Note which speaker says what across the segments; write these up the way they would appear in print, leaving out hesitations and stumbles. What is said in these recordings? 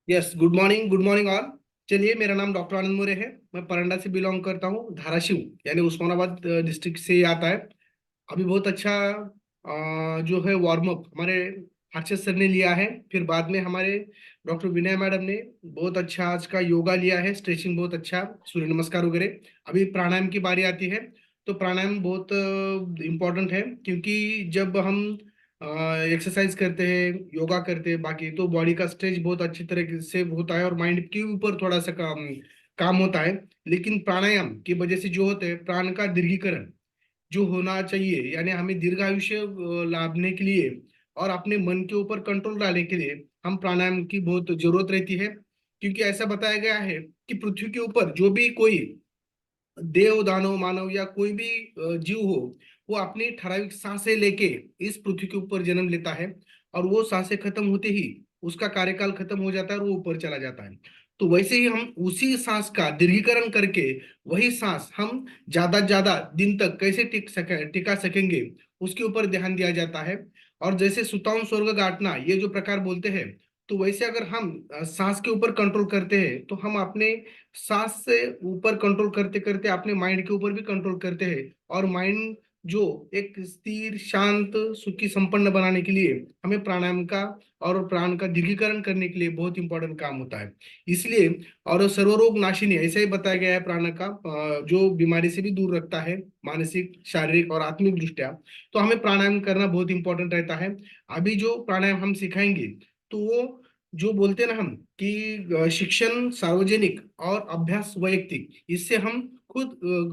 Speaker 1: Yes, good morning all. चलिए, मेरा नाम डॉक्टर आनंद मोरे है। मैं परंडा से बिलोंग करता हूँ। धाराशिव यानी उस्मानाबाद डिस्ट्रिक्ट से आता है। अभी बहुत अच्छा जो है वार्म अप हमारे हर्षद सर ने लिया है। फिर बाद में हमारे डॉक्टर विनय मैडम ने बहुत अच्छा आज का योगा लिया है, स्ट्रेचिंग बहुत अच्छा, सूर्य नमस्कार वगैरह। अभी प्राणायाम की बारी आती है। तो प्राणायाम बहुत इम्पोर्टेंट है, क्योंकि जब हम एक्सरसाइज करते हैं, योगा करते हैं, बाकी तो बॉडी का स्ट्रेच बहुत अच्छी तरह से होता है और माइंड के ऊपर थोड़ा सा काम काम होता है। लेकिन प्राणायाम की वजह से जो होता है, प्राण का दीर्घीकरण जो होना चाहिए, यानी हमें दीर्घायुष्य लाभने के लिए और अपने मन के ऊपर कंट्रोल डालने के लिए हम प्राणायाम की बहुत जरूरत रहती है। क्योंकि ऐसा बताया गया है कि पृथ्वी के ऊपर जो भी कोई देव दानव मानव या कोई भी जीव हो, वो अपनी ठराविक सांसें लेके इस पृथ्वी के ऊपर जन्म लेता है। और वो सांसें खत्म होते ही उसका कार्यकाल खत्म हो जाता है और वो ऊपर चला जाता है। तो वैसे ही हम उसी सांस का दीर्घीकरण करके वही सांस हम ज्यादा दिन तक कैसे टिका सकेंगे, उसके ऊपर ध्यान दिया जाता है। और जैसे सुताऊं स्वर्ग गाठना ये जो प्रकार बोलते हैं, तो वैसे अगर हम सांस के ऊपर कंट्रोल करते हैं, तो हम अपने सांस से ऊपर कंट्रोल करते करते अपने माइंड के ऊपर भी कंट्रोल करते हैं। और माइंड जो एक स्थिर शांत सुखी संपन्न बनाने के लिए हमें प्राणायाम का और प्राण का दीर्घीकरण करने के लिए बहुत इंपॉर्टेंट काम होता है। इसलिए और सर्वरोग नाशिनी ऐसा ही बताया गया है प्राण का, जो बीमारी से भी दूर रखता है, मानसिक शारीरिक और आत्मिक दृष्टिया। तो हमें प्राणायाम करना बहुत इंपॉर्टेंट रहता है। अभी जो प्राणायाम हम सिखाएंगे, तो वो जो बोलते हैं ना हम कि शिक्षण सार्वजनिक और अभ्यास वैयक्तिक, इससे हम खुद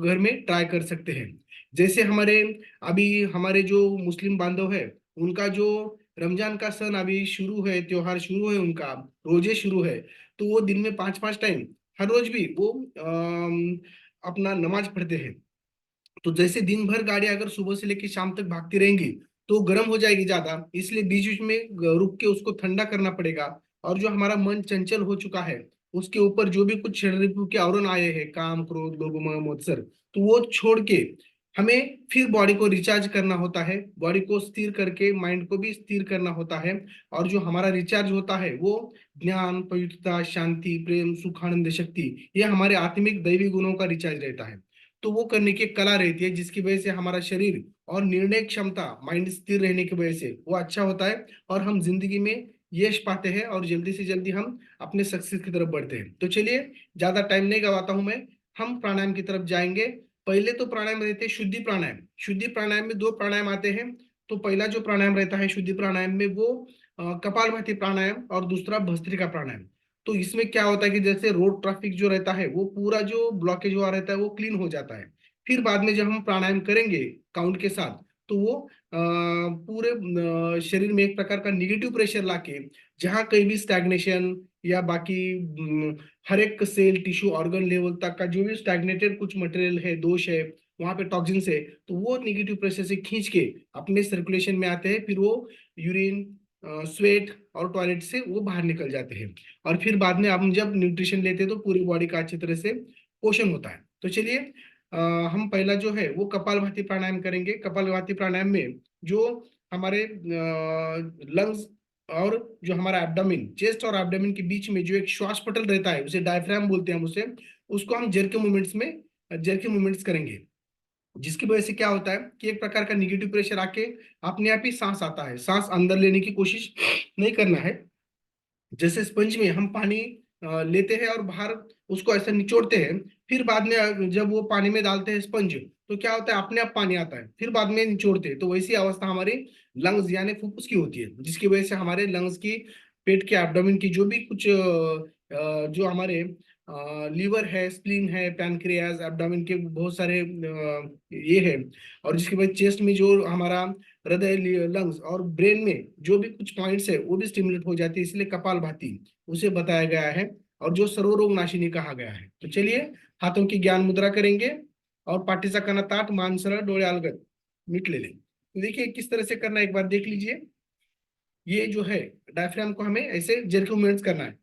Speaker 1: घर में ट्राई कर सकते हैं। जैसे हमारे अभी हमारे जो मुस्लिम बांधव है, उनका जो रमजान का सन अभी शुरू है, त्योहार शुरू है, उनका रोजे शुरू है। तो वो दिन में 5-5 टाइम हर रोज भी वो अपना नमाज पढ़ते हैं। तो जैसे दिन भर गाड़ी अगर सुबह से लेकर शाम तक भागती रहेंगी, तो गर्म हो जाएगी ज्यादा, इसलिए बीच बीच में रुक के उसको ठंडा करना पड़ेगा। और जो हमारा मन चंचल हो चुका है, उसके ऊपर जो भी कुछ शरीर के आवरण आए हैं, काम क्रोध लोभ मोह मत्सर, तो वो छोड़ के हमें फिर बॉडी को रिचार्ज करना होता है, बॉडी को स्थिर करके माइंड को भी स्थिर करना होता है। और जो हमारा रिचार्ज होता है वो ज्ञान पवित्रता शांति प्रेम सुख आनंद शक्ति, ये हमारे आत्मिक दैवी गुणों का रिचार्ज रहता है। तो वो करने की एक कला रहती है, जिसकी वजह से हमारा शरीर और निर्णय क्षमता माइंड स्थिर रहने की वजह से वो अच्छा होता है। और हम जिंदगी में यश पाते हैं और जल्दी से जल्दी हम अपने सक्सेस की तरफ बढ़ते हैं। तो चलिए, ज्यादा टाइम नहीं गवाता हूं मैं, हम प्राणायाम की तरफ जाएंगे। पहले तो प्राणायाम रहते हैं शुद्धि प्राणायाम। शुद्धि प्राणायाम में दो प्राणायाम आते हैं। तो पहला जो प्राणायाम रहता है शुद्धि प्राणायाम में, वो कपालभाति प्राणायाम और दूसरा भस्त्रिका प्राणायाम। तो इसमें क्या होता है कि जैसे रोड ट्रैफिक जो रहता है, वो पूरा जो ब्लॉकेज हुआ रहता है वो क्लीन हो जाता है। फिर बाद में जब हम प्राणायाम करेंगे काउंट के साथ, तो वो पूरे शरीर में एक प्रकार का निगेटिव प्रेशर लाके, जहाँ कहीं भी स्टैग्नेशन या बाकी हर एक सेल टिश्यू ऑर्गन लेवल तक का जो भी स्टैग्नेटेड कुछ मटेरियल है, दोष है, वहां पे टॉक्सिन्स है, तो वो निगेटिव प्रेशर से खींच के अपने सर्कुलेशन में आते हैं। फिर वो यूरिन स्वेट और टॉयलेट से वो बाहर निकल जाते हैं। और फिर बाद में हम जब न्यूट्रिशन लेते हैं, तो पूरी बॉडी का अच्छी तरह से पोषण होता है। तो चलिए, अ, हम पहला जो है वो कपालभाति प्राणायाम करेंगे। कपालभाति प्राणायाम में जो हमारे लंग्स और जो हमारा एब्डोमेन, चेस्ट और एब्डोमेन के बीच में जो एक श्वास पटल रहता है, उसे डायफ्राम बोलते हैं हम उसे, उसको हम जर के मूवमेंट्स करेंगे। जिसकी वजह से क्या होता है कि एक प्रकार का निगेटिव प्रेशर आके अपने आप ही सांस आता है। सांस अंदर लेने की कोशिश नहीं करना है। जैसे स्पंज में हम पानी लेते हैं और बाहर उसको ऐसा निचोड़ते हैं, फिर बाद में जब वो पानी में डालते हैं स्पंज, तो क्या होता है अपने आप पानी आता है, फिर बाद में निचोड़ते हैं। तो वैसी अवस्था हमारी लंग्स यानी फुफ्फुस की होती है, जिसकी वजह से हमारे लंग्स की, पेट के एब्डोमेन की जो भी कुछ जो हमारे लीवर है, स्प्लीन है, पैनक्रियाज, एब्डोमेन के बहुत सारे ये है। और जिसके बाद चेस्ट में जो हमारा हृदय लंग्स और ब्रेन में जो भी कुछ पॉइंट्स है वो भी स्टिमुलेट हो जाती है, इसलिए कपाल भाती उसे बताया गया है। और जो सर्वरोग नाशिनी कहा गया है। तो चलिए, हाथों की ज्ञान मुद्रा करेंगे और पाटीचा कना ताट मान सरळ डोळे अलगद मिट ले लें। तो देखिए किस तरह से करना है, एक बार देख लीजिए। ये जो है डायफ्राम को हमें ऐसे जर्क मूवमेंट्स करना है।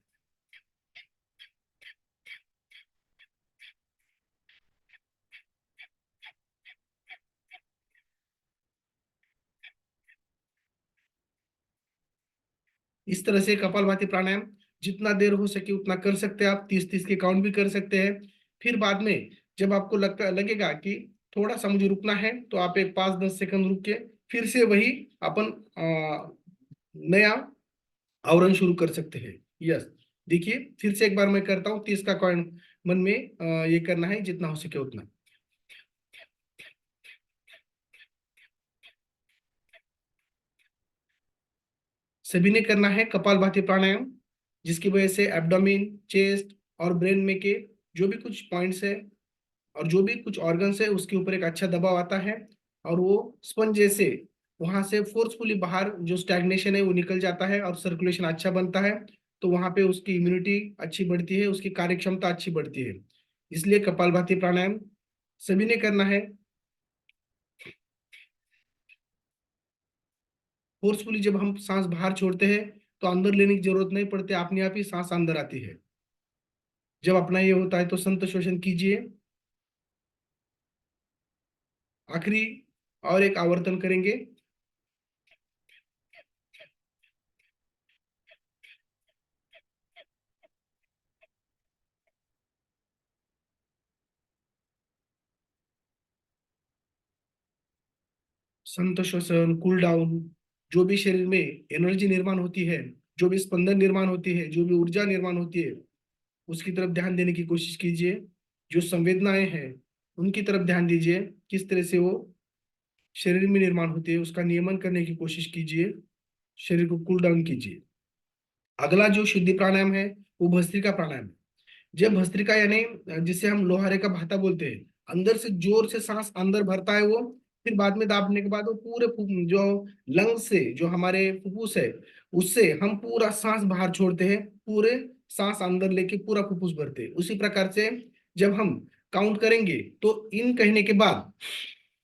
Speaker 1: इस तरह से कपालभाति प्राणायाम। जितना देर हो सके उतना कर सकते हैं आप, 30-30 के काउंट भी कर सकते हैं। फिर बाद में जब आपको लगेगा कि थोड़ा सा मुझे रुकना है, तो आप एक 5-10 सेकंड रुक के फिर से वही अपन नया आवरण शुरू कर सकते हैं। यस, देखिए फिर से एक बार मैं करता हूँ, 30 का काउंट मन में ये करना है, जितना हो सके उतना। सभी ने करना है कपालभाति प्राणायाम, जिसकी वजह से एब्डोमेन, चेस्ट और ब्रेन में के जो भी कुछ पॉइंट्स है और जो भी कुछ ऑर्गन्स है उसके ऊपर एक अच्छा दबाव आता है, और वो स्पंज जैसे वहां से फोर्सफुली बाहर जो स्टैग्नेशन है वो निकल जाता है और सर्कुलेशन अच्छा बनता है। तो वहां पे उसकी इम्यूनिटी अच्छी बढ़ती है, उसकी कार्य क्षमता अच्छी बढ़ती है। इसलिए कपालभाति प्राणायाम सभी ने करना है। फोर्सफुली जब हम सांस बाहर छोड़ते हैं तो अंदर लेने की जरूरत नहीं पड़ती, अपने आप ही सांस अंदर आती है। जब अपना ये होता है तो संत शोषण कीजिए। आखिरी और एक आवर्तन करेंगे। संत श्वसन, कूल डाउन, जो भी शरीर में एनर्जी निर्माण होती है, जो भी स्पंदन निर्माण होती है, जो भी ऊर्जा निर्माण होती है, उसकी तरफ ध्यान देने की कोशिश कीजिए। जो संवेदनाएं हैं उनकी तरफ ध्यान दीजिए, किस तरह से वो शरीर में निर्माण होती है, उसका नियमन करने की कोशिश कीजिए। शरीर को कूल डाउन कीजिए। अगला जो शुद्धि प्राणायाम है वो भस्त्रिका प्राणायाम है। जब भस्त्रिका यानी जिसे हम लोहारे का भाता बोलते हैं, अंदर से जोर से सांस अंदर भरता है वो, फिर बाद में दाबने के बाद वो पूरे जो लंग से जो हमारे फुफ्फुस है उससे हम पूरा सांस बाहर छोड़ते हैं, पूरे सांस अंदर लेके पूरा फुफ्फुस भरते हैं। उसी प्रकार से जब हम काउंट करेंगे तो इन कहने के बाद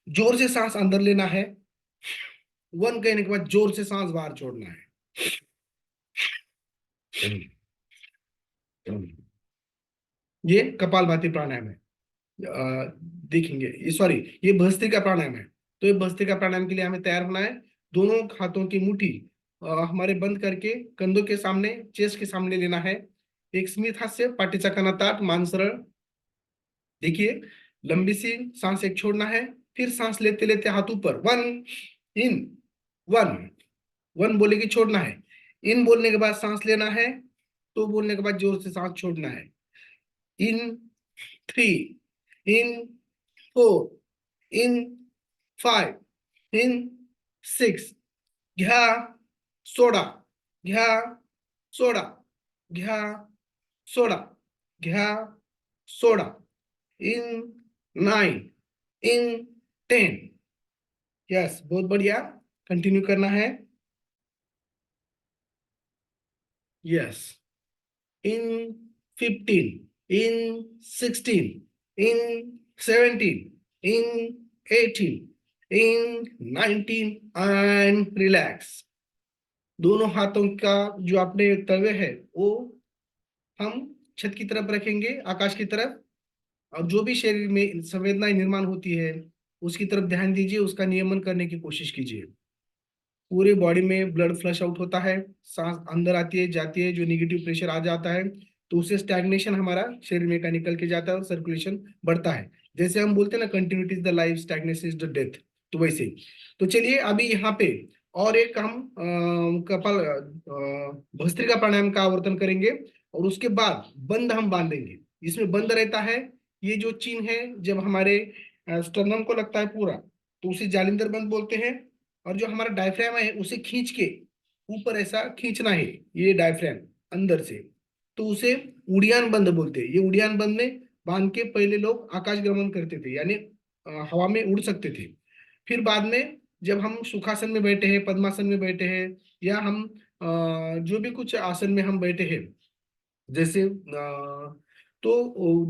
Speaker 1: जोर से सांस अंदर लेना है, वन कहने के बाद जोर से सांस बाहर छोड़ना है। ये कपालभाति प्राणायाम है। देखेंगे, ये सॉरी, ये भस्त्रिका प्राणायाम है। तो ये भस्त्रिका प्राणायाम के लिए हमें तैयार होना है। दोनों हाथों की मुट्ठी हमारे बंद करके कंधों के सामने, चेस्ट के सामने लेना है। एक स्मित हास्य, पाटीचा कणा ताठ, मान सरळ। देखिए, लंबी सी सांस एक छोड़ना है, फिर सांस लेते लेते हाथ ऊपर, वन, इन, वन, वन बोले कि छोड़ना है। इन बोलने के बाद सांस लेना है, तो बोलने के बाद जोर से सांस छोड़ना है। इन 3, in 4, in 5, in 6, घ्या, सोडा, घ्या, सोडा, घ्या, सोडा, घ्या, सोडा, in 9, in 10। यस, बहुत बढ़िया, कंटिन्यू करना है। Yes, in 15, in 16, in 17, in 18, in 19 and relax। दोनों हाथों का जो अपने तलवे है वो हम छत की तरफ रखेंगे, आकाश की तरफ। और जो भी शरीर में संवेदनाएं निर्माण होती है उसकी तरफ ध्यान दीजिए, उसका नियमन करने की कोशिश कीजिए। पूरे बॉडी में ब्लड फ्लश आउट होता है, सांस अंदर आती है जाती है, जो निगेटिव प्रेशर आ जाता है तो उससे स्टैग्नेशन हमारा शरीर में का निकल के जाता है और सर्कुलेशन बढ़ता है। जैसे हम बोलते हैं ना, continuity is the life, stagnation is the death. तो वैसे ही। तो चलिए अभी यहाँ पे और एक हम कपाल भस्त्रिका प्राणायाम का आवर्तन करेंगे, और उसके बाद बंद हम बांधेंगे। इसमें बंद रहता है, ये जो चिन्ह है जब हमारे स्टर्नम को लगता है पूरा, तो उसे जालिंदर बंद बोलते हैं। और जो हमारा डायफ्राम है उसे खींच के ऊपर ऐसा खींचना है, ये डायफ्राम अंदर से, तो उसे उड़ियान बंद बोलते हैं। ये उड़ियान बंद में बांध के पहले लोग आकाश गमन करते थे, यानी हवा में उड़ सकते थे। फिर बाद में जब हम सुखासन में बैठे हैं, पद्मासन में बैठे हैं, या हम जो भी कुछ आसन में हम बैठे हैं, जैसे तो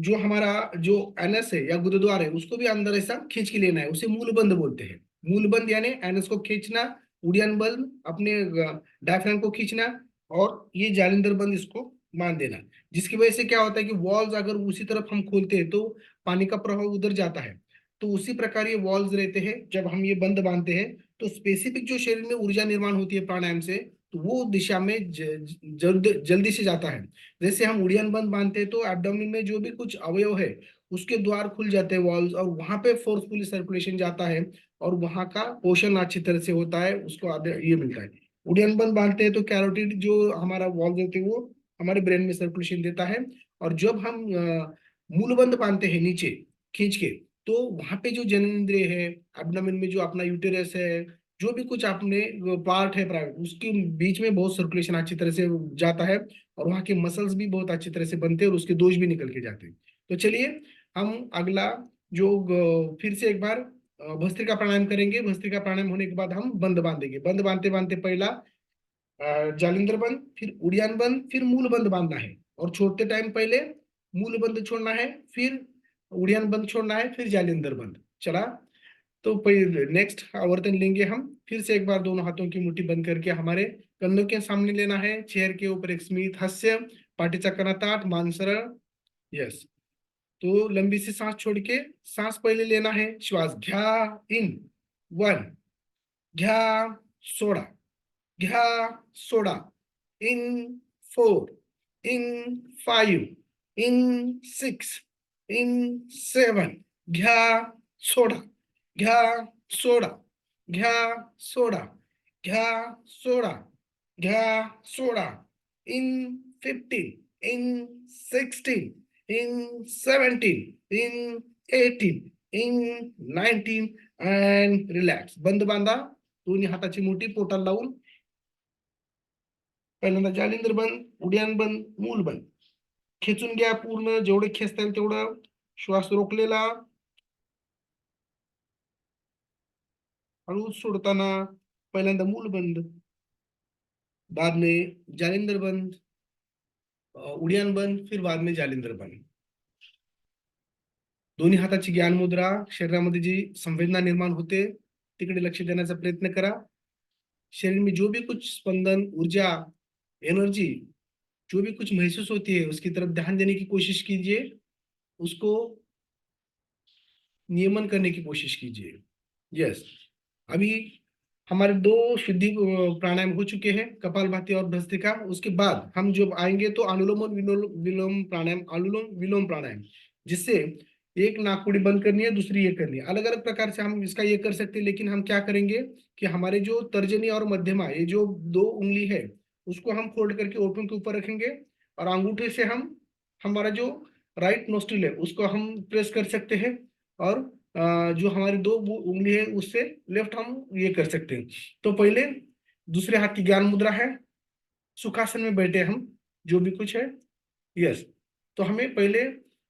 Speaker 1: जो हमारा जो एनस है या गुरुद्वार है उसको भी अंदर ऐसा खींच के लेना है, उसे मूलबंद बोलते हैं। मूलबंद यानी एनस को खींचना, उड़ियन बंद अपने डायफ्राम को खींचना, और ये जालिंदर बंद इसको बांध देना। जिसकी वजह से क्या होता है कि वॉल्स अगर उसी तरफ हम खोलते हैं तो पानी का प्रभाव उधर जाता है। तो उसी प्रकार ये वॉल्स रहते हैं, जब हम ये बंद बांधते हैं तो स्पेसिफिक जो शरीर में ऊर्जा निर्माण होती है प्राणायाम से, तो वो दिशा में जल्दी से जाता है। जैसे हम उड़ियन बंद बांधते हैं तो एब्डोमेन में जो भी कुछ अवयव है उसके द्वार खुल जाते हैं, वॉल्स, और वहां पे फोर्सफुली सर्कुलेशन जाता है और वहां का पोषण अच्छी तरह से होता है, उसको ये मिलता है। उड़ियन बंद बांधते हैं तो कैरोटिड जो हमारा वॉल्व होते हैं वो हमारे ब्रेन में सर्कुलेशन देता है। और जब हम मूलबंद बांधते हैं नीचे खींच के, तो वहां पे जो जननेंद्रिय है, एब्डोमेन में जो अपना यूटेरस है, जो भी कुछ आपने पार्ट है प्राइवेट, उसके बीच में बहुत सर्कुलेशन अच्छी तरह से जाता है और वहाँ के मसल्स भी बहुत अच्छी तरह से बनते हैं और उसके दोष भी निकल के जाते हैं। तो चलिए हम अगला जो फिर से एक बार भस्त्रिका प्राणायाम करेंगे। भस्त्रिका प्राणायाम होने के बाद हम बंद बांधेंगे। बंद बांधते बांधते पहला जालिंदर बंद, फिर उड़ियान बंद, फिर मूल बंद बांधना है। और छोड़ते टाइम पहले मूल बंद छोड़ना है, फिर उड़ियान बंद छोड़ना है, फिर जालिंदर बंद। चला, तो नेक्स्ट आवर्तन लेंगे हम। फिर से एक बार दोनों हाथों की मुट्ठी बंद करके हमारे कंधों के सामने लेना है। चेयर के ऊपर एक स्मित हास्य, पाटीचा कणा ताठ, मान सरळ। यस। तो लंबी सी सांस छोड़ के, सांस पहले लेना है, श्वास घ्या इन, 1, घ्या, सोडा, घ्या, सोडा, इन, 4, इन, 5, इन, 6, इन, 7, घ्या, सोडा, घ्या, सोडा, घ्या, सोडा, घ्या, सोडा, घ्या, सोडा, in 15, in 16, in 17, in 18, in 19, and relax. बंद बांधा, दोन्ही हाताची मुठी पोटाला लावून. पहिल्यांदा जालिंदर बंद, उड्याण बंद, मूल बंद. खेचून घ्या पूर्ण, जेवढे खेचता येईल तेवढं. श्वास रोखलेला, हळूच सोडताना. पहिल्यांदा मूल बंद, बाद में जालिंदर बंद, उड्याण बंद, फिर बाद में जालिंदर बंद. दोन्ही हाताची ज्ञान मुद्रा, शरीरामध्ये जी संवेदना निर्माण होते तिकडे लक्ष देण्याचा प्रयत्न करा. शरीर में जो भी कुछ स्पंदन, ऊर्जा, एनर्जी जो भी कुछ महसूस होती है उसकी तरफ ध्यान देने की कोशिश कीजिए, उसको नियमन करने की कोशिश कीजिए। यस। अभी हमारे दो शुद्धि प्राणायाम हो चुके हैं, कपालभाति और भस्त्रिका। उसके बाद हम जब आएंगे तो अनुलोम और विलोम प्राणायाम, अनुलोम विलोम प्राणायाम, जिससे एक नाकपुड़ी बंद करनी है, दूसरी ये करनी है। अलग अलग प्रकार से हम इसका ये कर सकते हैं, लेकिन हम क्या करेंगे कि हमारे जो तर्जनी और मध्यमा, ये जो दो उंगली है, उसको हम फोल्ड करके ओठों के ऊपर रखेंगे और अंगूठे से हम हमारा जो राइट नोस्ट्रिल है उसको हम प्रेस कर सकते हैं। और जो हमारी दो उंगली है उससे लेफ्ट हम ये कर सकते हैं। तो पहले दूसरे हाथ की ज्ञान मुद्रा है, सुखासन में बैठे हम, जो भी कुछ है। यस। तो हमें पहले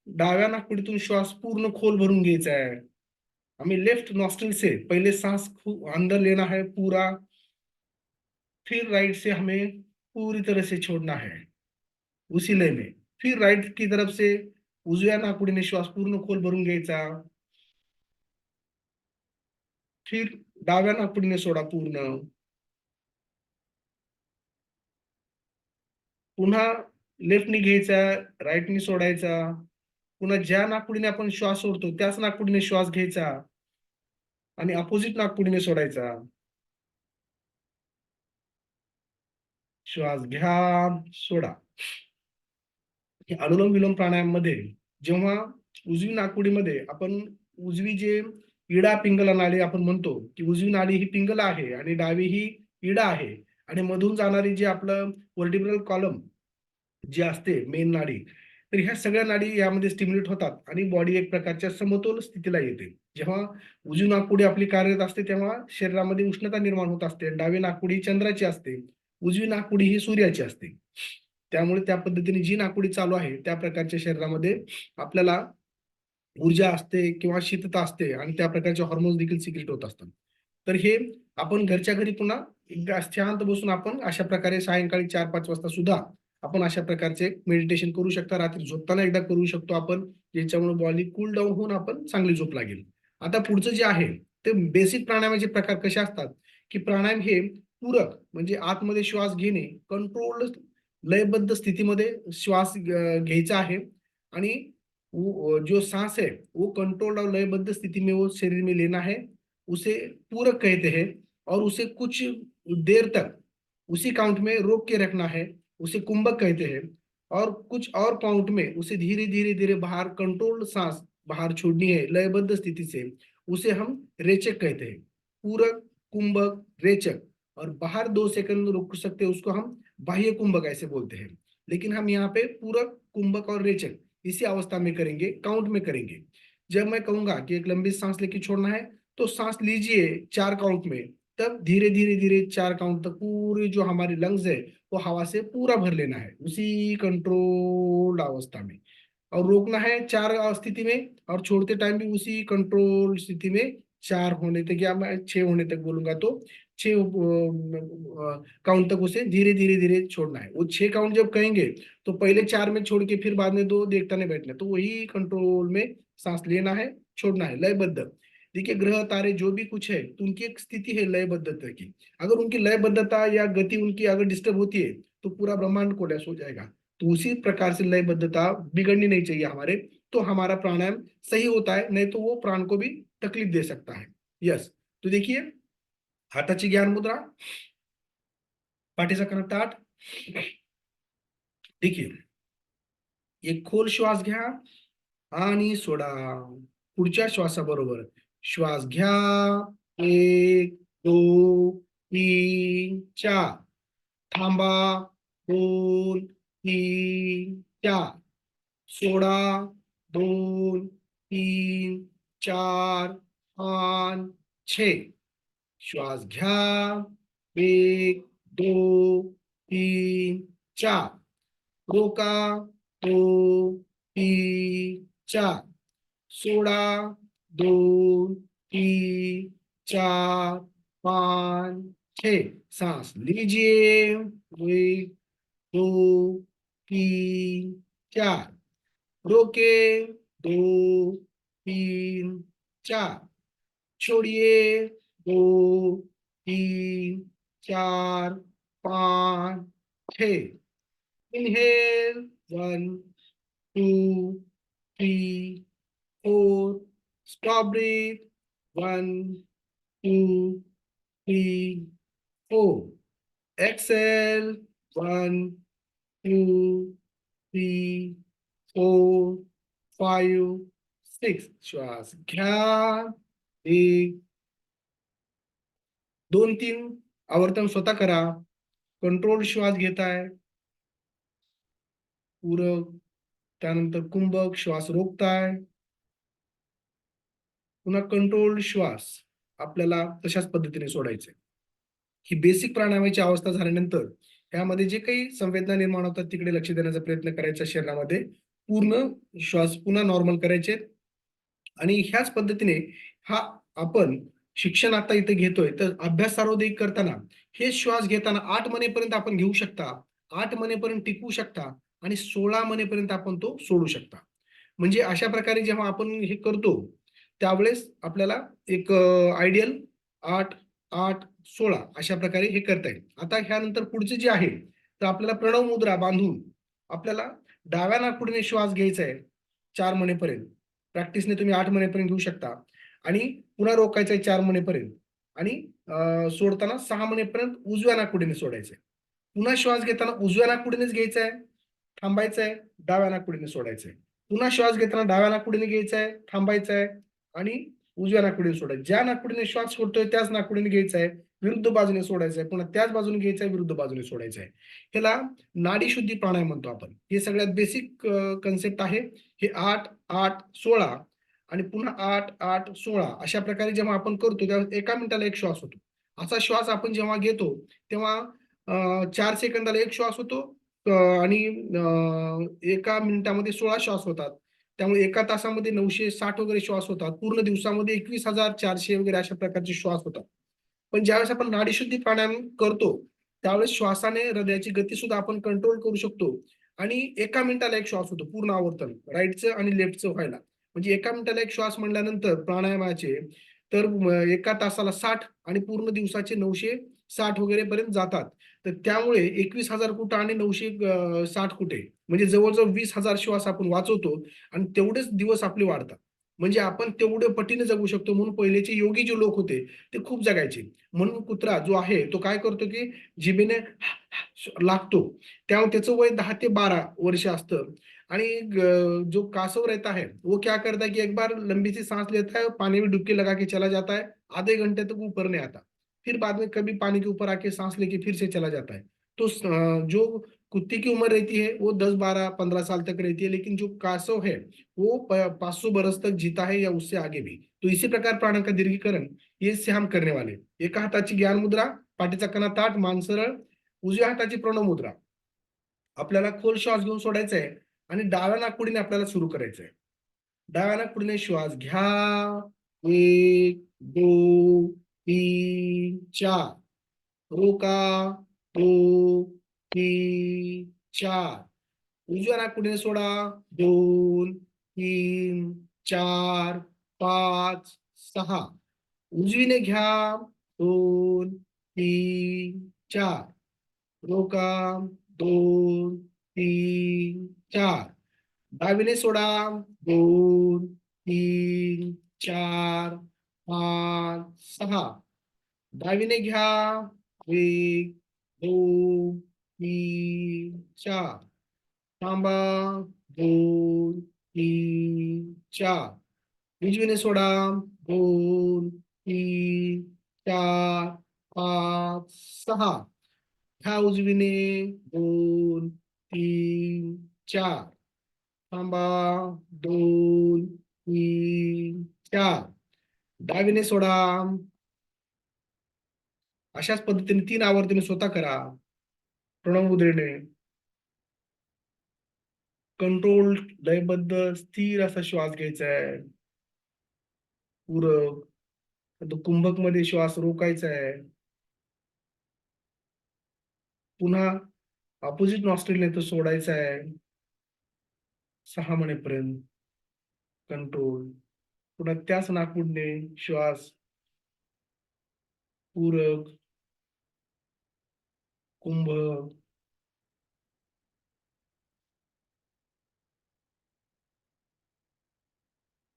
Speaker 1: डाव्या नाकपुडीतून श्वास पूर्ण खोल भरून घ्यायचा है। हमें लेफ्ट नॉस्ट्रिल से पहले सांस अंदर लेना है पूरा, फिर राइट से हमें पूरी तरह से छोड़ना है उसी लय में। फिर राइट की तरफ से उजव्या नाकपुडीने श्वास पूर्ण खोल भरून घ्यायचा, फिर डाव्या नाकपुडीने सोडा पूर्ण, पुन्हा लेफ्टनी घ्यायचा, राईटनी सोडायचा, पुन्हा ज्या नाकपुडीने आपण श्वास सोडतो त्याच नाकपुडीने श्वास घ्यायचा आणि अपोजिट नाकपुडीने सोडायचा. श्वास घ्या, सोडा. अनुलोम विलोम प्राणायाम मध्ये जेव्हा उजवी नाकपुडीमध्ये आपण उजवी जे इडा पिंगला नाडी आपण म्हणतो की उजवी नाडी ही पिंगला आहे आणि डावी ही इडा आहे, आणि मधून जाणारी जी आपलं वर्टिब्रल कॉलम जी असते मेन नाडी, तर ह्या सगळ्या नाडी यामध्ये स्टिम्युलेट होतात आणि बॉडी एक प्रकारच्या समतोल स्थितीला येते. जेव्हा उजवी नाकपुडी आपली कार्यरत असते तेव्हा शरीरामध्ये उष्णता निर्माण होत असते. डावी नाकपुडी चंद्राची असते, उजवी नाकपुडी ही सूर्याची असते. त्यामुळे त्या पद्धतीने जी नाकपुडी चालू आहे त्या प्रकारच्या शरीरामध्ये आपल्याला ऊर्जा असते किंवा शीतता असते आणि त्या प्रकारचे हॉर्मोन्स देखील सिक्रेट होत असतात. तर हे आपण घरच्या घरी पुन्हा एकदा शांत बसून आपण अशा प्रकारे सायंकाळी 4-5 वाजता सुद्धा आपण अशा प्रकारचे मेडिटेशन करू शकता. रात्री झोपताना एकदा करू शकतो आपण, ज्याच्यामुळे बॉडी कूल डाऊन होऊन आपण चांगली झोप लागेल. आता पुढचं जे आहे ते बेसिक प्राणायामाचे प्रकार कसे असतात, की प्राणायाम हे पूरक म्हणजे आतमध्ये श्वास घेणे, कंट्रोल्ड लयबद्ध स्थितीमध्ये श्वास घ्यायचा आहे आणि जो सांस है वो कंट्रोल्ड और लयबद्ध स्थिति में वो शरीर में लेना है, उसे पूरक कहते हैं। और उसे कुछ देर तक उसी काउंट में रोक के रखना है, उसे कुंभक कहते हैं। और कुछ और काउंट में उसे धीरे धीरे धीरे बाहर कंट्रोल्ड सांस बाहर छोड़नी है लयबद्ध स्थिति से, उसे हम रेचक कहते हैं। पूरक, कुंभक, रेचक। और बाहर 2 सेकंड रुक सकते हैं, उसको हम बाह्य कुंभक ऐसे बोलते हैं। लेकिन हम यहाँ पे पूरक, कुंभक और रेचक इसी अवस्था में करेंगे, काउंट में करेंगे। जब मैं कहूंगा कि एक लंबी सांस लेके छोड़ना है, तो सांस लीजिए 4 काउंट में, तब धीरे धीरे धीरे 4 काउंट तक पूरी जो हमारी लंग्स है वो हवा से पूरा भर लेना है उसी कंट्रोल्ड अवस्था में। और रोकना है 4 स्थिति में, और छोड़ते टाइम भी उसी कंट्रोल स्थिति में 4 होने तक, या मैं 6 होने तक बोलूंगा तो 6 काउंट तक उसे धीरे धीरे धीरे छोड़ना है। वो 6 काउंट जब कहेंगे तो पहले 4 में छोड़ के फिर बाद में 2 देखता नहीं बैठना, तो वही कंट्रोल में सांस लेना है, छोड़ना है, लयबद्ध। देखिए ग्रह तारे जो भी कुछ है तो उनकी एक स्थिति है लयबद्धता की। अगर उनकी लयबद्धता या गति उनकी अगर डिस्टर्ब होती है तो पूरा ब्रह्मांड कोलैप्स हो जाएगा। तो उसी प्रकार से लयबद्धता बिगड़नी नहीं चाहिए हमारे, तो हमारा प्राणायाम सही होता है, नहीं तो वो प्राण को भी तकलीफ दे सकता है। यस। तो देखिए, हाताची ज्ञान मुद्रा, पाठीचा कणा ताठ। देखिए, एक खोल श्वास घ्या आणि सोडा। पुढच्या श्वासाबरोबर श्वास घ्या, 1, 2, 3, 4, थांबा, 2, 3, 4, सोडा, 2, 3, 4, 5, 6। श्वास घ्या, 1, 2, 3, 4, रोका, 2, 3, 4, सोडा, 2, 3, 4, 5, 6। सांस लीजिए, 1, 2, 3, 4, रोके, 2, 3, 4, छोड़िए, 2, 3, 4, 5, 6। Inhale, 1, 2, 3, 4, stop breathe, 1, 2, 3, 4, exhale, 1, 2, 3, 4, 5, 6। श्वास घ्या, 1, 2, 3 आवर्तन स्वतः करा। कंट्रोल श्वास घेताय, पूरक, त्यानंतर कुंभक श्वास रोखताय, पुन्हा कंट्रोल श्वास आपल्याला तशाच पद्धतीने सोडायचे। ही बेसिक प्राणायामाची अवस्था झाल्यानंतर यामध्ये जे काही संवेदना निर्माण होतात तिकडे लक्ष देण्याचा प्रयत्न करायचा शरीरामध्ये, पूर्ण श्वास पुन्हा नॉर्मल करायचे। आणि ह्याच पद्धतीने हा आपण शिक्षण आता इथे घेतोय, तर अभ्यास सार्वजनिक करताना हे श्वास घेताना 8 महिनेपर्यंत आपण घेऊ शकता, 8 महिनेपर्यंत टिकवू शकता, आणि 16 महिनेपर्यंत आपण तो सोडू शकता। म्हणजे अशा प्रकारे जेव्हा आपण हे करतो त्यावेळेस आपल्याला एक आयडियल 8, 8, 16 अशा प्रकारे हे करता येईल। आता ह्यानंतर पुढचे जे आहे, तर आपल्याला प्रणव मुद्रा बांधून आपल्याला डाव्या नाकपुडीने श्वास घ्यायचा आहे 4 महिनेपर्यंत। प्रॅक्टिसने तुम्ही 8 महिनेपर्यंत घेऊ शकता, आणि पुन्हा रोकायचं आहे 4 महिनेपर्यंत, आणि सोडताना 6 महिनेपर्यंत उजव्या नाकपुडीने सोडायचं आहे। पुन्हा श्वास घेताना उजव्या नाकपुडीनेच घ्यायचा आहे, थांबायचं आहे, डाव्या नाकपुडीने सोडायचं आहे। पुन्हा श्वास घेताना डाव्या नाकपुडीने घ्यायचा आहे, थांबायचं आहे, आणि उजव्या नाकपुडीने सोडायचं। ज्या नाकपुडीने श्वास सोडतोय त्याच नाकपुडीने घ्यायचा आहे, विरुद्ध बाजूने सोडायचं आहे, पुन्हा त्याच बाजूने घ्यायचं आहे, विरुद्ध बाजूने सोडायचं आहे। ह्याला नाडी शुद्धी प्राणायाम म्हणतो आपण। हे सगळ्यात बेसिक कन्सेप्ट आहे। हे 8, 8, 16 आणि पुन्हा 8, 8, 16 अशा प्रकारे जेव्हा आपण करतो तेव्हा 1 मिनिटाला 1 श्वास होतो। असा श्वास आपण जेव्हा घेतो तेव्हा 4 सेकंदाला 1 श्वास होतो, आणि 1 मिनिटामध्ये 16 श्वास होतात। त्यामुळे 1 तासामध्ये 960 वगैरे श्वास होतात। पूर्ण दिवसामध्ये 21,400 वगैरे अशा प्रकारचे श्वास होतात। पण ज्यावेळेस आपण नाडीशुद्धी प्राणायाम करतो त्यावेळेस श्वासाने हृदयाची गती सुद्धा आपण कंट्रोल करू शकतो, आणि 1 मिनिटाला 1 श्वास होतो पूर्ण आवर्तन राईटचं आणि लेफ्टचं व्हायला। म्हणजे 1 मिनिटाला 1 श्वास म्हणल्यानंतर प्राणायामाचे, तर 1 तासाला 60 आणि पूर्ण दिवसाचे 960 वगैरे पर्यंत जातात। तर त्यामुळे 21,000 कुठं आणि 960 कुठे, म्हणजे जवळजवळ 20,000 श्वास आपण वाचवतो, आणि तेवढेच दिवस आपले वाढतात। म्हणजे आपण तेवढे पटीने जगू शकतो. म्हणून पहिलेचे योगी जे लोक होते ते खूप जगायचे. म्हणून कुत्रा जो आहे तो काय करतो की जिभेने लागतो. त्यामुळे त्याचं वय 10 ते 12 वर्ष असतं. आणि जो कासव रहता है वो क्या करता है कि एक बार लंबी सी सांस लेता है, पानी में डुबकी लगा के चला जाता है, आधे घंटे तक ऊपर नहीं आता। फिर बाद में कभी पानी के ऊपर आके सांस लेके फिर से चला जाता है। तो जो कुत्ते की उम्र रहती है वो 10 12 15 साल तक रहती है, लेकिन जो कासव है वो 500 बरस तक जीता है या उससे आगे भी। तो इसी प्रकार प्राणों का दीर्घीकरण ये इससे हम करने वाले हैं। एका हाताची ज्ञान मुद्रा, पाठीचा कणा ताठ, मान सरळ, उजव्या हाताची प्रणव मुद्रा. आपल्याला खोल श्वास घेऊन सोडायचा आहे आणि डाव्या नाकपुडीने आपल्याला सुरू करायचं आहे. डाव्या नाकपुडीने श्वास घ्या. 1 2 3 4. रोका. 2 3 4. उजव्या नाकपुडीने सोडा. 2 3 4 5 6. उजवीने घ्या. 2 3 4. रोका. 2 3 4. डावीने सोडा. 2 3 4 5 6. डावीने घ्या. 1 2 3 4. थांबा. 2 3 4. उजवीने सोडा. 2 3 4 5 6. ह्या उजवीने. 2 3 4. थांबा. 2 3 4. डावीने सोडा. अशाच पद्धतीने 3 आवर्तीने स्वतः करा. प्रणव मुद्रेने कंट्रोल, लयबद्ध, स्थिर असा श्वास घ्यायचा आहे. पूरक. तो कुंभक मध्ये श्वास रोकायचा आहे. पुन्हा अपोजिट नॉस्ट्रिलने तो सोडायचा आहे 6 महिनेपर्यंत. कंट्रोल. पुन्हा त्याच नाकपुडीने श्वास पूरक, कुंभ,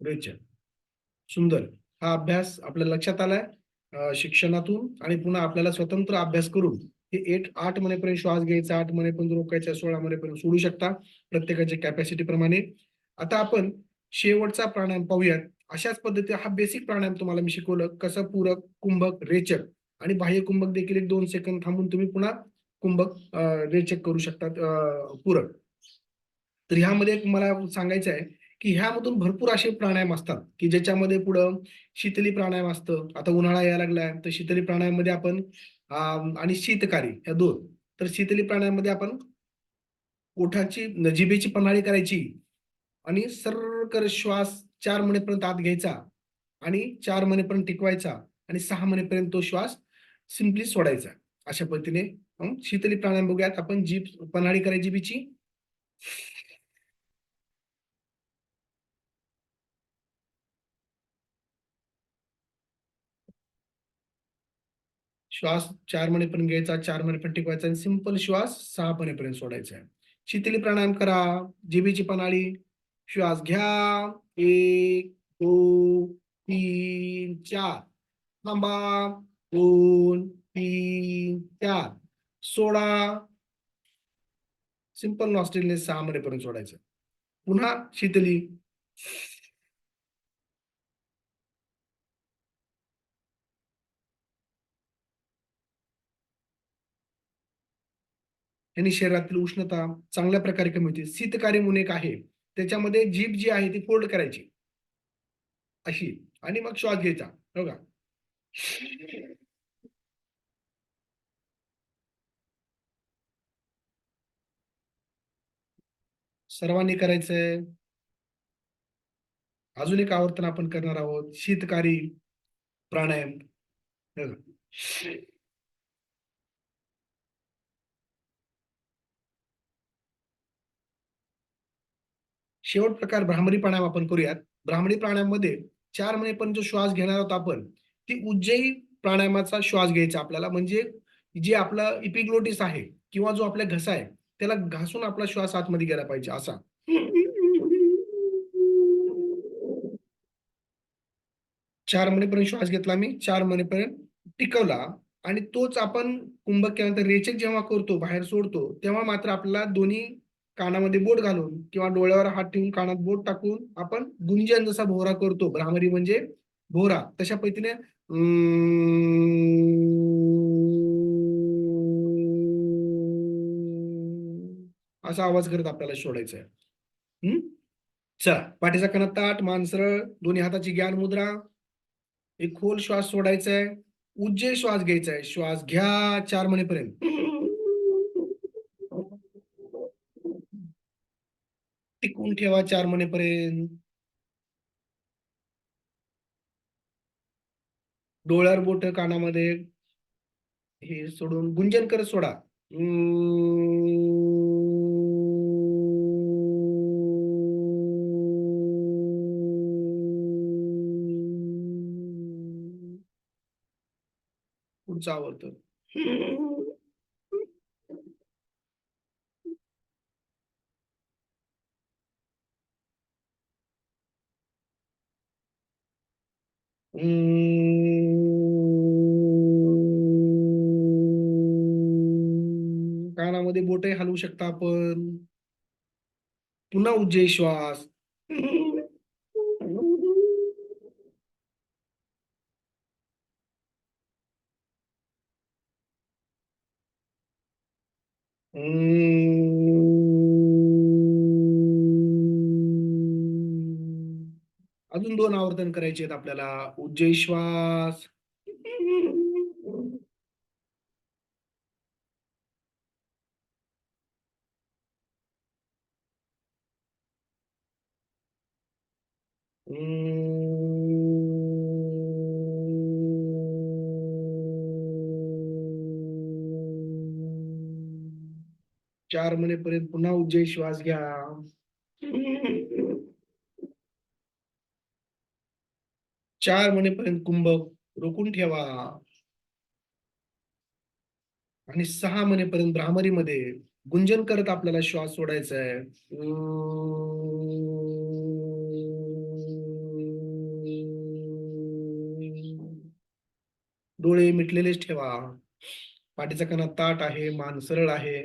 Speaker 1: रेचन. सुंदर. हा अभ्यास आपल्या लक्षात आलाय शिक्षणातून, आणि पुन्हा आपल्याला स्वतंत्र अभ्यास करून हे 8 महिनेपर्यंत श्वास घ्यायचा, 8 महिनेपर्यंत रोकायचा, 16 महिनेपर्यंत सोडू शकता प्रत्येकाच्या कॅपॅसिटी प्रमाणे. आता आपण शेवटचा प्राणायाम पाहूयात. अशाच पद्धतीने हा बेसिक प्राणायाम तुम्हाला मी शिकवलं कसं पूरक, कुंभक, रेचक आणि बाह्य कुंभक देखील 1-2 सेकंद थांबून तुम्ही पुन्हा कुंभक रेचक करू शकता पूरक. तर ह्यामध्ये एक मला सांगायचं आहे की ह्यामधून भरपूर असे प्राणायाम असतात की ज्याच्यामध्ये पुढं शीतली प्राणायाम असतं. आता उन्हाळा यायला लागलाय तर शीतली प्राणायाम मध्ये आपण आणि शीतकारी ह्या दोन. तर शीतली प्राणायाम मध्ये आपण ओठाची जिभेची पन्हाळी करायची आणि सर्रकर श्वास 4 महिनेपर्यंत आत घ्यायचा आणि 4 महिनेपर्यंत टिकवायचा आणि 6 महिनेपर्यंत तो श्वास सिम्पली सोडायचा. अशा पद्धतीने शीतली प्राणायाम बघूयात आपण. जीभ पन्हाळी करायची जिभेची. श्वास 4 महिनेपर्यंत घ्यायचा, 4 महिनेपर्यंत टिकवायचा आणि सिंपल श्वास 6 महिनेपर्यंत सोडायचा आहे. शीतली प्राणायाम करा. जिभेची पन्हाळी. श्वास घ्या. 1 2 3 4. थांबा. 2 3 4. सोडा. सिंपल नॉस्ट्रिलने 6 महिनेपर्यंत सोडायचं. पुन्हा शीतली. यांनी शरीरातील उष्णता चांगल्या प्रकारे कमी होते. शीतकारी म्हणून एक आहे, त्याच्यामध्ये जीभ जी आहे ती फोल्ड करायची अशी आणि मग श्वास घ्यायचा. बघा. सर्वांनी करायचंय. अजून एक आवर्तन आपण करणार आहोत शीतकारी प्राणायाम. बघा. शेवट प्रकार भ्रामरी प्राणायाम आपण करूयात. भ्रामरी प्राणायाम मध्ये 4 महिने जो श्वास घेणार आहोत आपण, ती उज्जयी प्राणायामाचा श्वास घ्यायचा आपल्याला. म्हणजे जे आपला इपिग्लोटिस आहे किंवा जो आपला घसा आहे त्याला घासून आपला श्वास आतमध्ये गेला पाहिजे असा. 4 महिनेपर्यंत श्वास घेतला मी, 4 महिनेपर्यंत टिकवला आणि तोच आपण कुंभक केल्यानंतर रेचक जेव्हा करतो, बाहेर सोडतो, तेव्हा मात्र आपल्याला दोन्ही कानामध्ये बोट घालून किंवा डोळ्यावर हात ठेवून कानात बोट टाकून आपण गुंजन जसा भोवरा करतो, भ्रामरी म्हणजे भोवरा, तशा पद्धतीने असा आवाज करत आपल्याला सोडायचा आहे. हम्म. चला, पाठीचा कणा ताठ, मान सरळ, दोन्ही हाताची ज्ञान मुद्रा. एक खोल श्वास सोडायचा आहे, उज्जय श्वास घ्यायचा आहे. श्वास घ्या 4 महिनेपर्यंत, टिकून ठेवा 4 महिनेपर्यंत. डोळ्यावर बोट, कानामध्ये हे सोडून गुंजन करत सोडा. पुढचं आवडतं. कानामध्ये बोटही हलवू शकता आपण. पुन्हा उज्जय श्वास. अजून 2 आवर्तन करायचे आहेत आपल्याला. उज्जय श्वास. चार महिनेपर्यंत पुन्हा उज्जय श्वास घ्या. 4 महिनेपर्यंत कुंभक रोखून ठेवा आणि 6 महिनेपर्यंत भ्रामरीमध्ये गुंजन करत आपल्याला श्वास सोडायचा आहे. डोळे मिटलेलेच ठेवा. पाठीचा कणा ताठ आहे, मान सरळ आहे,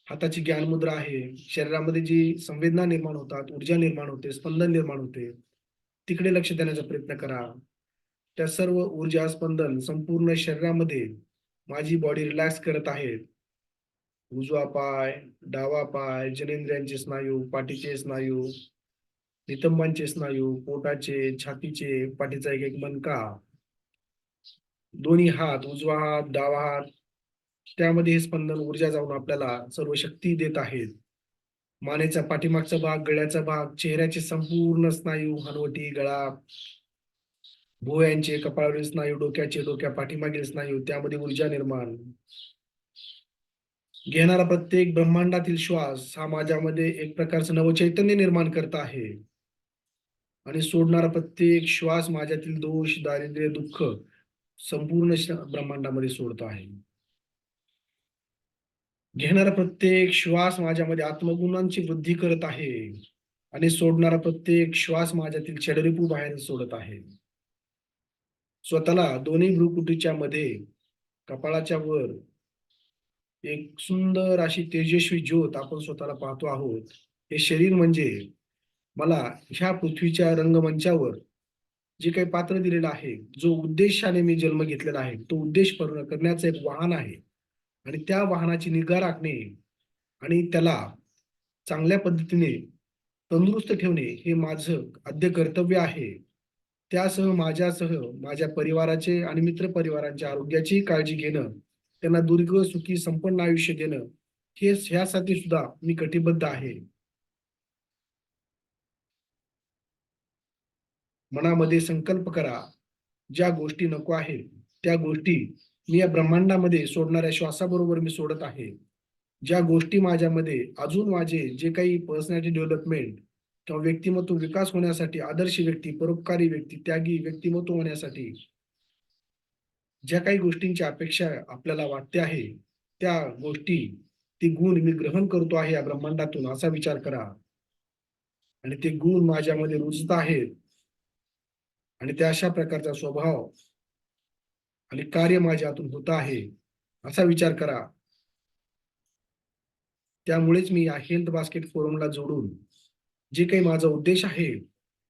Speaker 1: हाताची ज्ञान मुद्रा आहे. शरीरामध्ये जी संवेदना निर्माण होतात, ऊर्जा निर्माण होते, स्पंदन निर्माण होते, तिकडे लक्ष देण्याचा प्रयत्न करा. त्या सर्व ऊर्जा, स्पंदन संपूर्ण शरीरामध्ये माझी बॉडी रिलॅक्स करत आहे. उजवा पाय, डावा पाय, जननेंद्रियांचे स्नायू, पाठीचे स्नायू, नितंबांचे स्नायू, पोटाचे, छातीचे, पाठीचा एक एक मणका, दोन्ही हात, उजवा हात, डावा हात, त्यामध्ये हे स्पंदन ऊर्जा जाऊन आपल्याला सर्व शक्ती देत आहेत. मानेचा पाठीमागचा भाग, गळ्याचा भाग, चेहऱ्याचे संपूर्ण स्नायू, हनवटी, गळा, भुवयांचे, कपाळावरील स्नायू, डोक्याचे, डोक्या पाठीमागील स्नायू, त्यामध्ये ऊर्जा निर्माण. घेणारा प्रत्येक ब्रह्मांडातील श्वास हा माझ्यामध्ये एक प्रकारचं नवचैतन्य निर्माण करत आहे आणि सोडणारा प्रत्येक श्वास माझ्यातील दोष, दारिद्र्य, दुःख संपूर्ण ब्रह्मांडामध्ये सोडत आहे. घेणारा प्रत्येक श्वास माझ्यामध्ये आत्मगुणांची वृद्धी करत आहे आणि सोडणारा प्रत्येक श्वास माझ्यातील छडरिपू बाहेर सोडत आहे. स्वतःला दोन्ही भ्रुकुटीच्या मध्ये, कपाळाच्या वर एक सुंदर अशी तेजस्वी ज्योत आपण स्वतःला पाहतो आहोत. हे शरीर म्हणजे मला ह्या पृथ्वीच्या रंगमंचावर जे काही पात्र दिलेलं आहे, जो उद्देशाने मी जन्म घेतलेला आहे, तो उद्देश पूर्ण करण्याचं एक वाहन आहे आणि त्या वाहनाची निगा राखणे आणि त्याला चांगल्या पद्धतीने तंदुरुस्त ठेवणे हे माझं आद्य कर्तव्य आहे. त्यासह माझ्या परिवाराचे आणि मित्र परिवारांच्या आरोग्याची काळजी घेणं, त्यांना दीर्घ सुखी संपन्न आयुष्य देणं, हे ह्यासाठी सुद्धा मी कटिबद्ध आहे. मनामध्ये संकल्प करा, ज्या गोष्टी नको आहेत त्या गोष्टी मी या ब्रह्मांडामध्ये सोडणाऱ्या श्वासाबरोबर मी सोडत आहे. ज्या गोष्टी माझ्यामध्ये अजून माझे जे काही पर्सनॅलिटी डेव्हलपमेंट किंवा व्यक्तिमत्व विकास होण्यासाठी, आदर्श व्यक्ती, परोपकारी व्यक्ती, त्यागी व्यक्तिमत्व होण्यासाठी ज्या काही गोष्टींची अपेक्षा आपल्याला वाटते आहे, त्या गोष्टी, ती गुण मी ग्रहण करतो आहे या ब्रह्मांडातून, असा विचार करा आणि ते गुण माझ्यामध्ये रुजत आहेत. आणि त्या अशा प्रकारचा स्वभाव आणि कार्य माझ्या हातून होत आहे असा विचार करा. त्यामुळेच मी या हेल्थ बास्केट फोरमला जोडून जे काही माझा उद्देश आहे,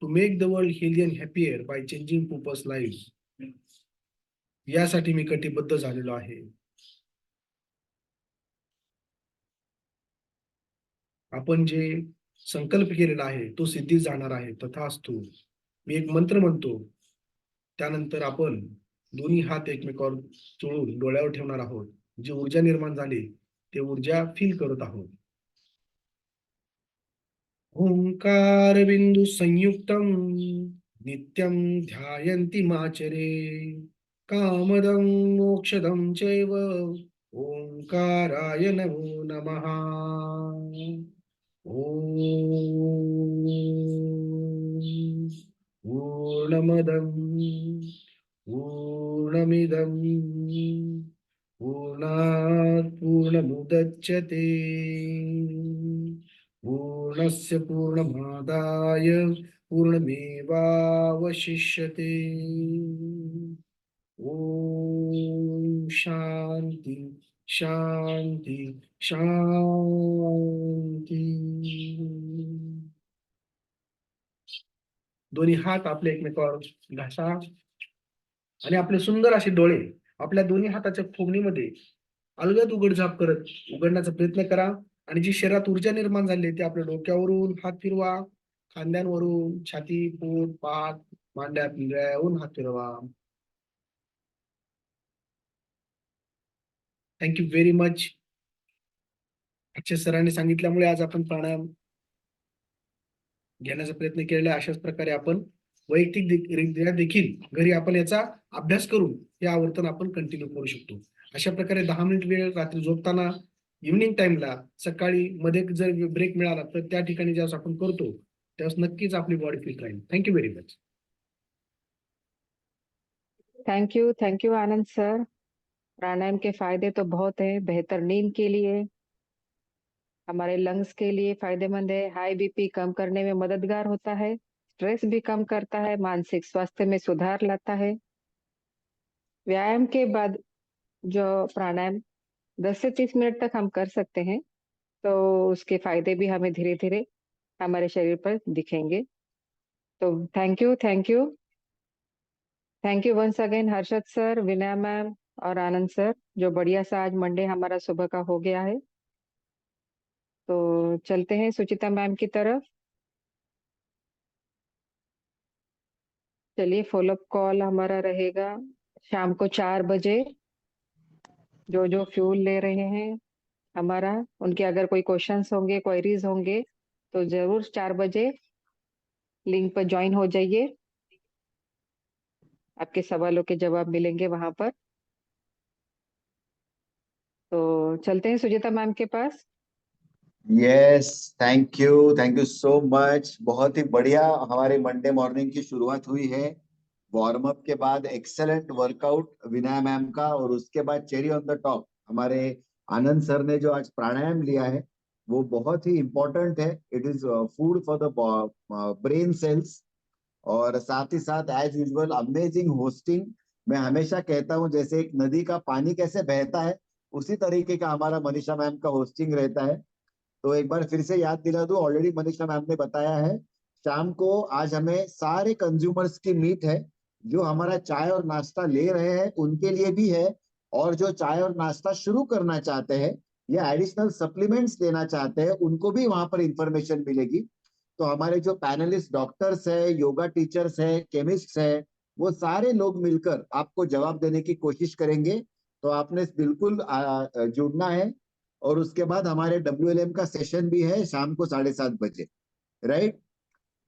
Speaker 1: to make the world healthy and happier by changing people's life, यासाठी मी कटिबद्ध झालेलो आहे. आपण जे संकल्प केलेला आहे तो सिद्धीस जाणार आहे, तथास्तु. मी एक मंत्र म्हणतो, त्यानंतर आपण दोन्ही हात एकमेकावर चोळून डोळ्यावर ठेवणार आहोत. जी ऊर्जा निर्माण झाली ते ऊर्जा फील करत आहोत. ओंकार बिंदू संयुक्तम नित्यं ध्यायन्ति माचरे कामदं मोक्षदं चैव ओंकाराय नमो नमः. ओम पूर्णमदं पूर्णमिदं पूर्णात् पूर्णमुदच्यते पूर्णस्य पूर्णमादाय पूर्णमेवावशिष्यते. ओम शांती शांती शांती. दोन्ही हात आपले एकमेकावर घासा आणि आपले सुंदर असे डोळे आपल्या दोन्ही हाताच्या फोडणीमध्ये अलगद उघडझाप करत उघडण्याचा प्रयत्न करा. आणि जी शरीरात ऊर्जा निर्माण झाली आहे ती आपल्या डोक्यावरून हात फिरवा, खांद्यांवरून, छाती, पोट, पाठ, मांड्या पिंजऱ्यावरून हात फिरवा. Thank you very much. अक्षय सरांनी सांगितल्यामुळे आज आपण प्राणायाम घेण्याचा प्रयत्न केलेला आहे. अशाच प्रकारे आपण रित्या देखील घरी आपण याचा अभ्यास करून हे आवर्तन आपण कंटिन्यू करू शकतो. अशा प्रकारे 10 मिनिट वेळ रात्री झोपताना, इव्हनिंग टाइमला, सकाळी मध्ये जर ब्रेक मिळाला तर त्या ठिकाणी ज्यावेळेस आपण करतो त्यावेळेस नक्कीच आपली बॉडी फिट राहील. Thank you very much.
Speaker 2: Thank you Anand sir. Pranayama के फायदे तो बहुत है। बेहतर नींद के लिए, हमारे लंग्स के लिए फायदेमंद है, हाई बीपी कम करने में मददगार होता है, स्ट्रेस भी कम करता है, मानसिक स्वास्थ्य में सुधार लाता है। व्यायाम के बाद जो प्राणायाम 10 से 30 मिनट तक हम कर सकते हैं, तो उसके फायदे भी हमें धीरे धीरे हमारे शरीर पर दिखेंगे। तो thank you once again Harshad sir, Vinay ma'am और आनंद सर, जो बढ़िया सा आज मंडे हमारा सुबह का हो गया है। तो चलते हैं सुचिता मैम की तरफ। चलिए, फॉलोअप कॉल हमारा रहेगा शाम को 4 बजे। जो फ्यूल ले रहे हैं हमारा, उनके अगर कोई क्वेश्चंस होंगे, क्वेरीज होंगे, तो जरूर 4 बजे लिंक पर ज्वाइन हो जाइए। आपके सवालों के जवाब मिलेंगे वहां पर। तो चलते हैं Suchita ma'am K pass.
Speaker 3: Yes, thank you so much. बहुत ही बढ़िया हमारे मंडे मॉर्निंग की शुरुआत हुई है। वार्म अप के बाद एक्सेलेंट वर्कआउट विनय मैम का, और उसके बाद चेरी ऑन द टॉप हमारे आनंद सर ने जो आज प्राणायाम लिया है वो बहुत ही इंपॉर्टेंट है। It is food for the brain cells. और साथ ही साथ एज यूजुअल अमेजिंग होस्टिंग। मैं हमेशा कहता हूँ जैसे एक नदी का पानी कैसे बहता है, उसी तरीके का हमारा मनीषा मैम का होस्टिंग रहता है। तो एक बार फिर से याद दिला दूं, ऑलरेडी मनीषा मैम ने बताया है। शाम को आज हमें सारे कंज्यूमर्स की मीट है। जो हमारा चाय और नाश्ता ले रहे हैं उनके लिए भी है, और जो चाय और नाश्ता शुरू करना चाहते हैं या एडिशनल सप्लीमेंट्स लेना चाहते हैं उनको भी वहां पर इंफॉर्मेशन मिलेगी। तो हमारे जो पैनलिस्ट डॉक्टर्स है, योगा टीचर्स है, केमिस्ट है, वो सारे लोग मिलकर आपको जवाब देने की कोशिश करेंगे। तो आपने बिल्कुल जुड़ना है। और उसके बाद हमारे WLM का सेशन भी है शाम को 7:30 बजे, राइट।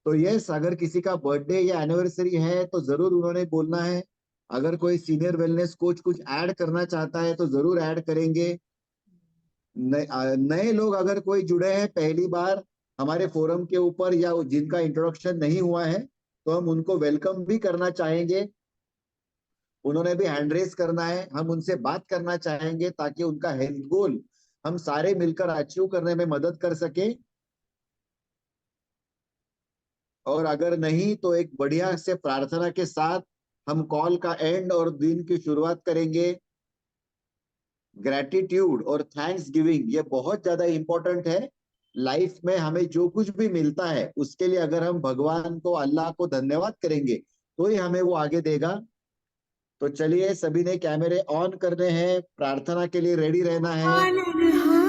Speaker 3: तो यस, अगर किसी का बर्थडे या एनिवर्सरी है तो जरूर उन्होंने बोलना है। अगर कोई सीनियर वेलनेस कोच कुछ ऐड करना चाहता है तो जरूर ऐड करेंगे। नए लोग अगर कोई जुड़े हैं पहली बार हमारे फोरम के ऊपर, या जिनका इंट्रोडक्शन नहीं हुआ है, तो हम उनको वेलकम भी करना चाहेंगे। उन्होंने भी हैंड रेस करना है, हम उनसे बात करना चाहेंगे ताकि उनका हेल्थ गोल हम सारे मिलकर अचीव करने में मदद कर सके। और अगर नहीं तो एक बढ़िया से प्रार्थना के साथ हम कॉल का एंड और दिन की शुरुआत करेंगे। ग्रेटिट्यूड और थैंक्स गिविंग ये बहुत ज्यादा इंपॉर्टेंट है लाइफ में। हमें जो कुछ भी मिलता है उसके लिए अगर हम भगवान को, अल्लाह को धन्यवाद करेंगे तो ही हमें वो आगे देगा। तो चलिए, सभी ने कैमरे ऑन करने हैं, प्रार्थना के लिए रेडी रहना है।